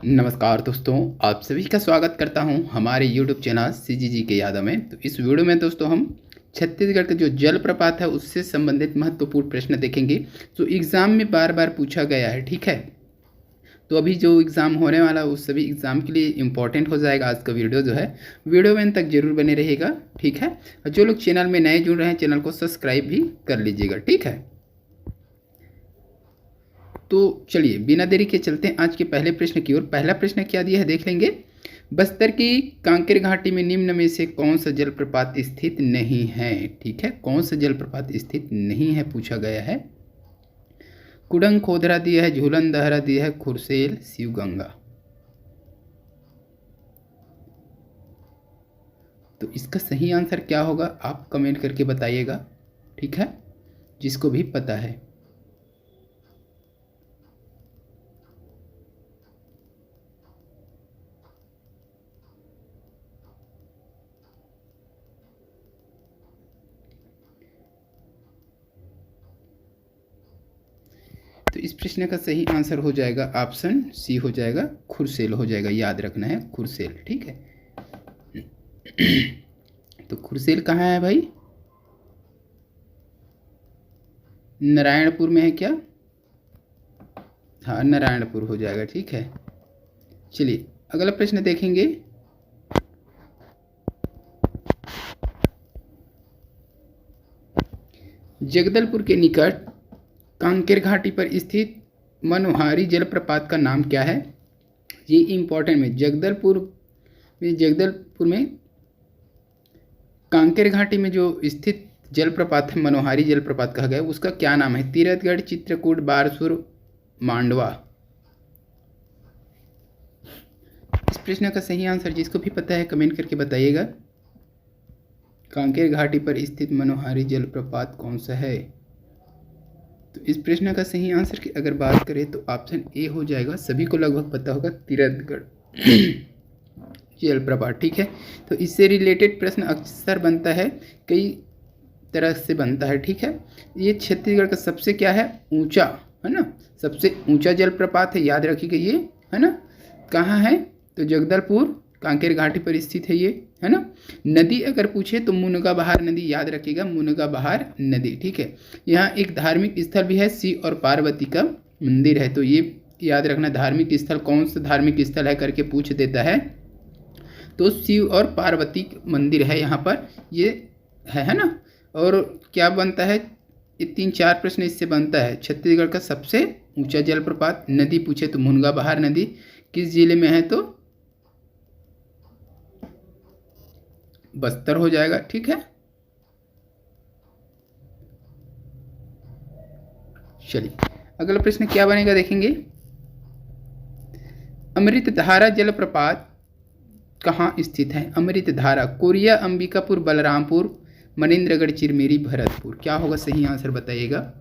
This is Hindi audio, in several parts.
नमस्कार दोस्तों, आप सभी का स्वागत करता हूं हमारे YouTube चैनल सीजीजी के यादव में। तो इस वीडियो में दोस्तों हम छत्तीसगढ़ का जो जलप्रपात है उससे संबंधित महत्वपूर्ण प्रश्न देखेंगे जो एग्ज़ाम में बार बार पूछा गया है। ठीक है, तो अभी जो एग्ज़ाम होने वाला है उस सभी एग्ज़ाम के लिए इम्पोर्टेंट हो जाएगा आज का वीडियो जो है। वीडियो में अंत तक जरूर बने रहेगा। ठीक है, और जो लोग चैनल में नए जुड़ रहे हैं चैनल को सब्सक्राइब भी कर लीजिएगा। ठीक है, तो चलिए बिना देरी के चलते हैं आज के पहले प्रश्न की ओर। पहला प्रश्न क्या दिया है देख लेंगे। बस्तर की कांकेर घाटी में निम्न में से कौन सा जलप्रपात स्थित नहीं है। ठीक है, कौन सा जलप्रपात स्थित नहीं है पूछा गया है। कुडंग खोदरा दिया है, झूलन दहरा दिया है, खुरसेल, शिवगंगा। तो इसका सही आंसर क्या होगा आप कमेंट करके बताइएगा। ठीक है, जिसको भी पता है। तो इस प्रश्न का सही आंसर हो जाएगा ऑप्शन सी हो जाएगा, खुरसेल हो जाएगा। याद रखना है खुरसेल। ठीक है, तो खुरसेल कहाँ है भाई? नारायणपुर में है क्या? हाँ, नारायणपुर हो जाएगा। ठीक है, चलिए अगला प्रश्न देखेंगे। जगदलपुर के निकट कांकेर घाटी पर स्थित मनोहारी जलप्रपात का नाम क्या है? ये इम्पोर्टेंट में जगदलपुर में कांकेर घाटी में जो स्थित जलप्रपात है मनोहारी जलप्रपात कहा गया है, उसका क्या नाम है? तीरथगढ़, चित्रकूट, बारसूर, मांडवा। इस प्रश्न का सही आंसर जिसको भी पता है कमेंट करके बताइएगा। कांकेर घाटी पर स्थित मनोहारी जलप्रपात कौन सा है? तो इस प्रश्न का सही आंसर की अगर बात करें तो ऑप्शन ए हो जाएगा। सभी को लगभग पता होगा, तीरथगढ़ जलप्रपात। ठीक है, तो इससे रिलेटेड प्रश्न अक्सर बनता है, कई तरह से बनता है। ठीक है, ये छत्तीसगढ़ का सबसे क्या है, ऊंचा है ना, सबसे ऊंचा जलप्रपात है। याद रखिएगा ये, है ना। कहाँ है? तो जगदलपुर कांकेर घाटी पर स्थित है ये, है ना। नदी अगर पूछे तो मुनगा बहार नदी, याद रखिएगा मुनगा बहार नदी। ठीक है, यहाँ एक धार्मिक स्थल भी है, शिव और पार्वती का मंदिर है। तो ये याद रखना, धार्मिक स्थल कौन सा धार्मिक स्थल है करके पूछ देता है तो शिव और पार्वती मंदिर है यहाँ पर, ये है ना। और क्या बनता है, ये 3-4 प्रश्न इससे बनता है। छत्तीसगढ़ का सबसे ऊंचा जलप्रपात, नदी पूछे तो मुनगा बहार नदी, किस जिले में है तो बस्तर हो जाएगा। ठीक है, चलिए अगला प्रश्न क्या बनेगा देखेंगे। अमृतधारा जलप्रपात कहाँ स्थित है? अमृतधारा कोरिया, अंबिकापुर, बलरामपुर, मनेन्द्रगढ़, चिरमिरी, भरतपुर। क्या होगा सही आंसर बताइएगा।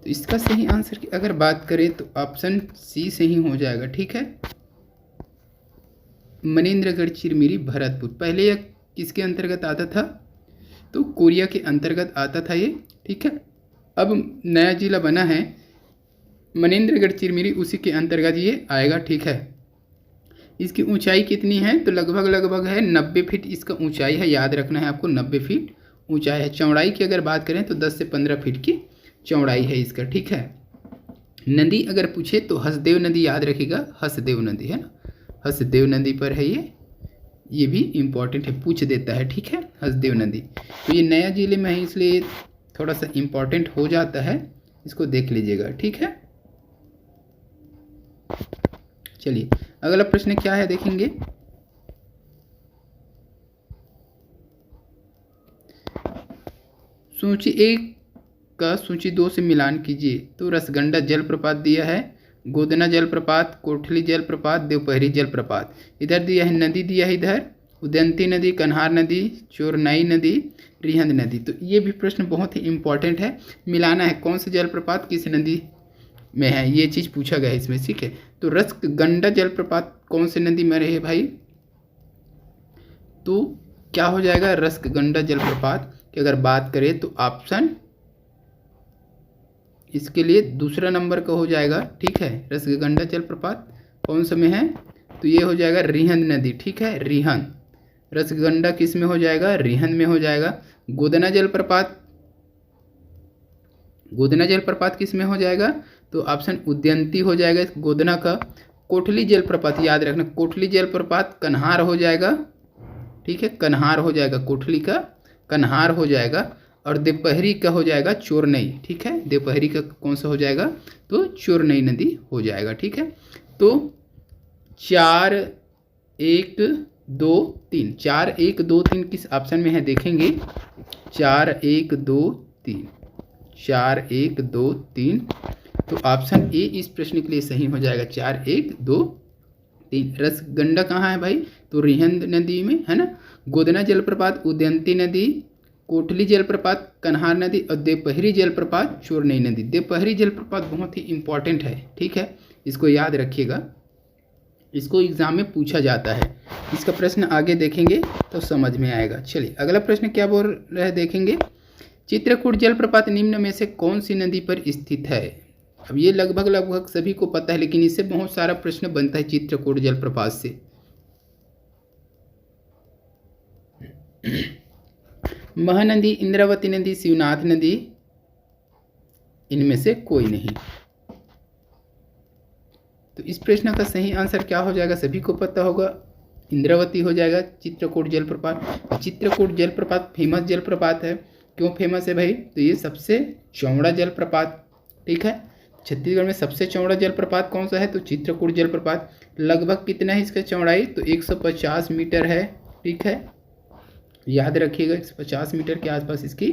तो इसका सही आंसर की अगर बात करें तो ऑप्शन सी सही हो जाएगा। ठीक है, मनेन्द्रगढ़, चिरमिरी, भरतपुर। पहले यह किसके अंतर्गत आता था? तो कोरिया के अंतर्गत आता था ये। ठीक है, अब नया जिला बना है मनेन्द्रगढ़ चिरमिरी, उसी के अंतर्गत ये आएगा। ठीक है, इसकी ऊंचाई कितनी है? तो लगभग है 90 फीट इसका ऊंचाई है। याद रखना है आपको, 90 फीट ऊंचाई है। चौड़ाई की अगर बात करें तो 10 से 15 फीट की चौड़ाई है इसका। ठीक है, नदी अगर पूछे तो हसदेव नदी, याद रखिएगा हसदेव नदी है ना, हसदेव नदी पर है ये भी इम्पोर्टेंट है, पूछ देता है। ठीक है, हसदेव नदी। तो ये नया जिले में है इसलिए थोड़ा सा इम्पोर्टेंट हो जाता है, इसको देख लीजिएगा। ठीक है, चलिए अगला प्रश्न क्या है देखेंगे। सूची 1 का सूची 2 से मिलान कीजिए। तो रसगंडा जलप्रपात दिया है, गोदना जलप्रपात, कोठली जलप्रपात, देवपहरी जलप्रपात। इधर दिया है नदी दिया है, इधर उदयंती नदी, कन्हार नदी, चोरनई नदी, रिहंद नदी। तो ये भी प्रश्न बहुत ही इंपॉर्टेंट है, मिलाना है कौन सा जलप्रपात किस नदी में है, ये चीज़ पूछा गया है इसमें, ठीक है। तो रसगंडा जलप्रपात कौन सी नदी में रहे भाई, तो क्या हो जाएगा, रसगंडा जलप्रपात की अगर बात करें तो ऑप्शन इसके लिए दूसरा नंबर का हो जाएगा, ठीक है। रसगंडा जलप्रपात कौन सा में है, तो ये हो जाएगा रिहंद नदी, ठीक है, रिहंद। रसगंडा किस में हो जाएगा, रिहंद में हो जाएगा। गोदना जलप्रपात, गोदना जलप्रपात किस में हो जाएगा, तो ऑप्शन उदयंती हो जाएगा गोदना का। कोटली जलप्रपात याद रखना, कोटली जलप्रपात कन्हार हो जाएगा, ठीक है, कन्हार हो जाएगा, कोटली का कन्हार हो जाएगा। और देवपहरी का हो जाएगा चोरनई, ठीक है, देवपहरी का कौन सा हो जाएगा, तो चोरनई नदी हो जाएगा, ठीक है। तो 4 1 2 3, 4 1 2 3 किस ऑप्शन में है देखेंगे, 4 1 2 3, 4 1 2 3, तो ऑप्शन ए इस प्रश्न के लिए सही हो जाएगा, 4 1 2 3। रसगंडा कहाँ है भाई, तो रिहंद नदी में है ना। गोदना जलप्रपात उदयंती नदी, कोटली जलप्रपात कन्हार नदी, और देवपहरी जलप्रपात चोरनई नदी। देवपहरी जलप्रपात बहुत ही इंपॉर्टेंट है, ठीक है, इसको याद रखिएगा, इसको एग्जाम में पूछा जाता है। इसका प्रश्न आगे देखेंगे तो समझ में आएगा। चलिए अगला प्रश्न क्या बोल रहे हैं देखेंगे। चित्रकूट जलप्रपात निम्न में से कौन सी नदी पर स्थित है। अब ये लगभग सभी को पता है, लेकिन इससे बहुत सारा प्रश्न बनता है चित्रकूट जलप्रपात से। महानदी, इंद्रावती नदी, शिवनाथ नदी, इनमें से कोई नहीं। तो इस प्रश्न का सही आंसर क्या हो जाएगा, सभी को पता होगा, इंद्रावती हो जाएगा चित्रकूट जलप्रपात। चित्रकूट जलप्रपात फेमस जलप्रपात है, क्यों फेमस है भाई, तो ये सबसे चौड़ा जलप्रपात, ठीक है। छत्तीसगढ़ में सबसे चौड़ा जलप्रपात कौन सा है, तो चित्रकूट जलप्रपात। लगभग कितना है इसका चौड़ाई, तो 150 मीटर है, ठीक है, याद रखिएगा 150 मीटर के आसपास इसकी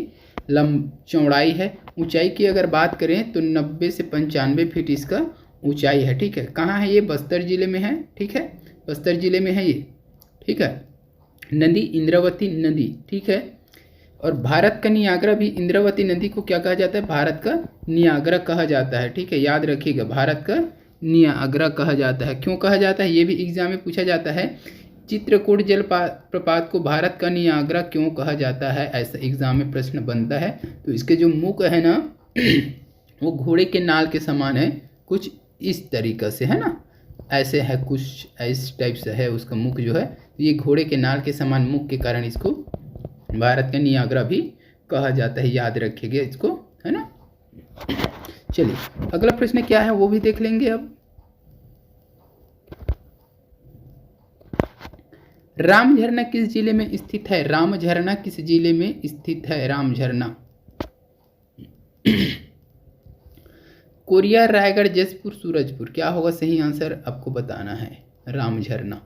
चौड़ाई है। ऊंचाई की अगर बात करें तो 90 से 95 फीट इसका ऊंचाई है, ठीक है। कहाँ है ये, बस्तर जिले में है, ठीक है, बस्तर जिले में है ये, ठीक है। नदी इंद्रावती नदी, ठीक है। और भारत का नियाग्रा भी, इंद्रावती नदी को क्या कहा जाता है, भारत का नियाग्रा कहा जाता है, ठीक है, याद रखिएगा, भारत का नियाग्रा कहा जाता है। क्यों कहा जाता है, ये भी एग्जाम में पूछा जाता है, चित्रकूट जलप्रपात को भारत का नियाग्रा क्यों कहा जाता है, ऐसा एग्जाम में प्रश्न बनता है। तो इसके जो मुख है ना वो घोड़े के नाल के समान है, कुछ इस तरीक़े से है ना, ऐसे है, कुछ इस टाइप से है उसका मुख जो है, तो ये घोड़े के नाल के समान मुख के कारण इसको भारत का नियाग्रा भी कहा जाता है, याद रखिएगा इसको, है ना। चलिए अगला प्रश्न क्या है वो भी देख लेंगे। अब राम झरना किस जिले में स्थित है, राम झरना किस जिले में स्थित है, राम झरना। कोरिया, रायगढ़, जसपुर, सूरजपुर, क्या होगा सही आंसर, आपको बताना है, राम झरना।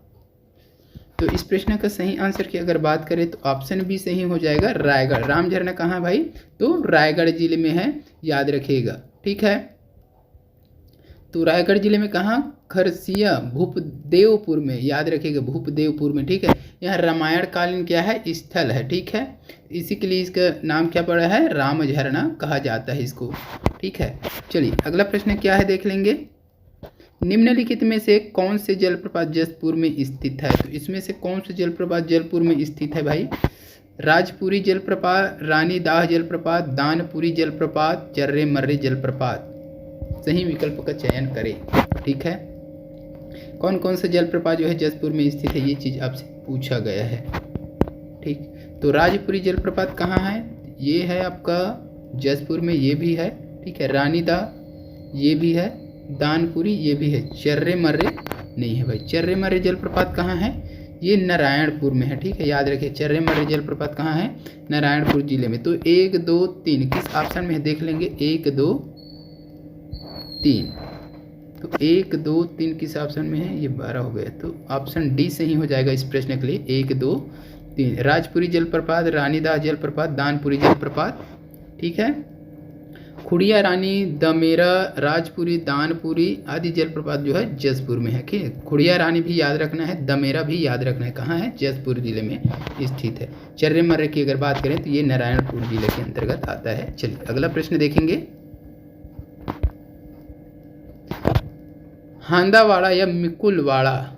तो इस प्रश्न का सही आंसर की अगर बात करें तो ऑप्शन बी सही हो जाएगा, रायगढ़। राम झरना कहाँ है भाई, तो रायगढ़ जिले में है, याद रखिएगा, ठीक है। तो रायगढ़ जिले में कहाँ, खरसिया, भूपदेवपुर में, याद रखिएगा, भूपदेवपुर में, ठीक है। यह रामायण कालीन क्या है, स्थल है, ठीक है, इसी के लिए इसका नाम क्या पड़ा है, राम झरना कहा जाता है इसको, ठीक है। चलिए अगला प्रश्न क्या है देख लेंगे। निम्नलिखित में से कौन से जलप्रपात जसपुर में स्थित है, तो इसमें से कौन से जलप्रपात जलपुर में स्थित है भाई, राजपुरी जलप्रपात, रानीदाह जलप्रपात, दानपुरी जलप्रपात, चर्रे मर्रे जलप्रपात। सही विकल्प का चयन करें, ठीक है। कौन कौन सा जलप्रपात जो है जसपुर में स्थित है, ये चीज़ आपसे पूछा गया है, ठीक। तो राजपुरी जलप्रपात कहाँ है, ये है आपका जसपुर में, ये भी है, ठीक है। रानीदाह ये भी है, दानपुरी ये भी है, चर्रे मर्रे नहीं है भाई। चर्रे मर्रे जलप्रपात कहाँ है, ये नारायणपुर में है, ठीक है, याद रखिए। चर्रे मर्रे जलप्रपात कहाँ है, नारायणपुर जिले में। तो 1 2 3 किस ऑप्शन में है देख लेंगे, 1 2 3, तो 1 2 3 किस ऑप्शन में है, ये 12 हो गया, तो ऑप्शन डी सही हो जाएगा इस प्रश्न के लिए, 1 2 3। राजपुरी जलप्रपात, रानीदाह जलप्रपात, दानपुरी जलप्रपात, ठीक है। खुड़िया रानी, दमेरा, राजपुरी, दानपुरी आदि जलप्रपात जो है जसपुर में है। ठीक है, खुड़िया रानी भी याद रखना है, दमेरा भी याद रखना है, कहाँ है, जसपुर जिले में स्थित है। चर्रेमर्रे की अगर बात करें तो ये नारायणपुर जिले के अंतर्गत आता है। चलिए अगला प्रश्न देखेंगे। हांदावाड़ा या मिल्कुलवाड़ा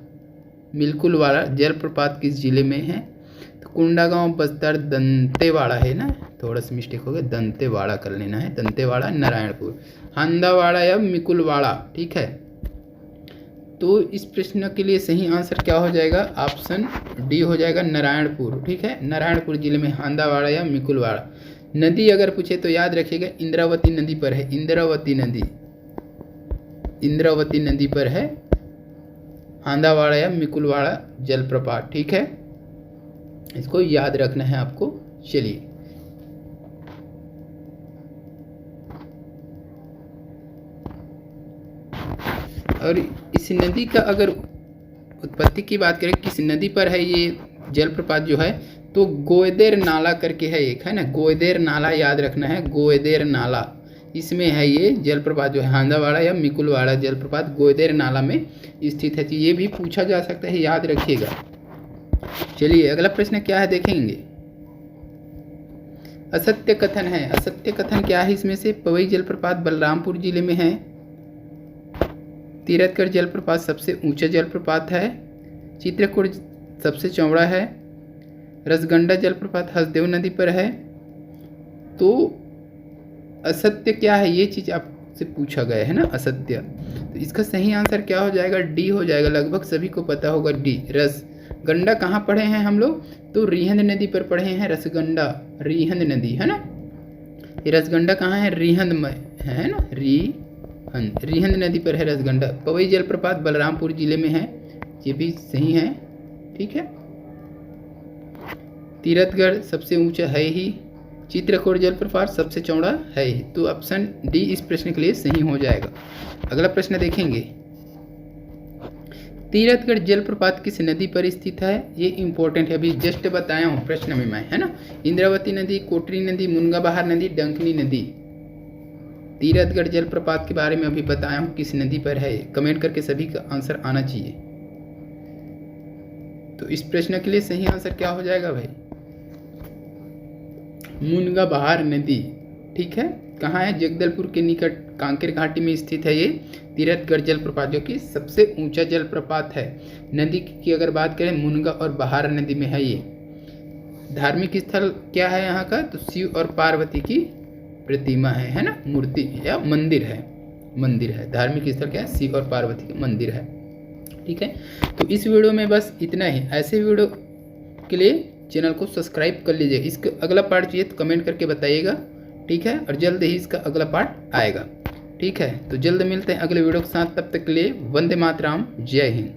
जलप्रपात किस जिले में है? तो कोंडागांव, बस्तर, दंतेवाड़ा है ना, थोड़ा सा मिस्टेक हो गया, दंतेवाड़ा कर लेना है, दंतेवाड़ा, नारायणपुर। हांदावाड़ा या मिकुलवाड़ा, ठीक है। तो इस प्रश्न के लिए सही आंसर क्या हो जाएगा? ऑप्शन डी हो जाएगा, नारायणपुर। ठीक है, नारायणपुर जिले में हांदावाड़ा या मिकुलवाड़ा। नदी अगर पूछे तो याद रखिएगा इंद्रावती नदी पर है, इंद्रावती नदी पर है हांदावाड़ा या मिकुलवाड़ा जलप्रपात। ठीक है, इसको याद रखना है आपको। चलिए और इस नदी का अगर उत्पत्ति की बात करें, किस नदी पर है ये जलप्रपात जो है, तो गोयदेर नाला करके है एक, है ना, गोयदेर नाला याद रखना है, गोयदेर नाला, इसमें है ये जलप्रपात जो है हांदावाड़ा या मिकुलवाड़ा जलप्रपात गोयदेर नाला में स्थित है। तो ये भी पूछा जा सकता है, याद रखिएगा। चलिए अगला प्रश्न क्या है देखेंगे। असत्य कथन है, असत्य कथन क्या है इसमें से? पवई जलप्रपात बलरामपुर जिले में है। तीरथगढ़ जलप्रपात सबसे ऊंचा जलप्रपात है। चित्रकूट सबसे चौड़ा है। रसगंडा जलप्रपात हसदेव नदी पर है। तो असत्य क्या है, ये चीज आपसे पूछा गया है ना, असत्य। तो इसका सही आंसर क्या हो जाएगा? डी हो जाएगा, लगभग सभी को पता होगा डी। रसगंडा कहाँ पढ़े हैं हम लोग? तो रिहंद नदी पर पढ़े हैं, रसगंडा, रिहंद नदी, है ना। ये रसगंडा कहाँ है? रिहंद में है ना, रिहंद नदी पर है रसगंडा। पवई जलप्रपात बलरामपुर जिले में है, ये भी सही है। ठीक है, तीरथगढ़ सबसे ऊंचा है ही। चित्रकूट जलप्रपात सबसे चौड़ा है ही। तो ऑप्शन डी इस प्रश्न के लिए सही हो जाएगा। अगला प्रश्न देखेंगे। तीरथगढ़ जलप्रपात किस नदी पर स्थित है? ये इंपॉर्टेंट है, अभी जस्ट बताया हूँ प्रश्न में मैं, है ना। इंद्रावती नदी, कोटरी नदी, मुनगाबहार नदी, डंकनी नदी। तीरथगढ़ जलप्रपात के बारे में अभी बताया हूँ किस नदी पर है। कमेंट करके सभी का आंसर आना चाहिए। तो इस प्रश्न के लिए सही आंसर क्या हो जाएगा भाई? मुनगाबहार नदी। ठीक है, कहाँ है? जगदलपुर के निकट कांकेर घाटी में स्थित है ये तीरथगढ़ जलप्रपात, जो कि सबसे ऊंचा जलप्रपात है। नदी की अगर बात करें, मुनगा और बहार नदी में है ये। धार्मिक स्थल क्या है यहाँ का? तो शिव और पार्वती की प्रतिमा है ना, मूर्ति या मंदिर है। धार्मिक स्थल क्या है? शिव और पार्वती का मंदिर है। ठीक है, तो इस वीडियो में बस इतना ही। ऐसे वीडियो के लिए चैनल को सब्सक्राइब कर लीजिए। इसका अगला पार्ट चाहिए तो कमेंट करके बताइएगा। ठीक है, और जल्द ही इसका अगला पार्ट आएगा। ठीक है, तो जल्द मिलते हैं अगले वीडियो के साथ। तब तक के लिए वंदे मातरम, जय हिंद।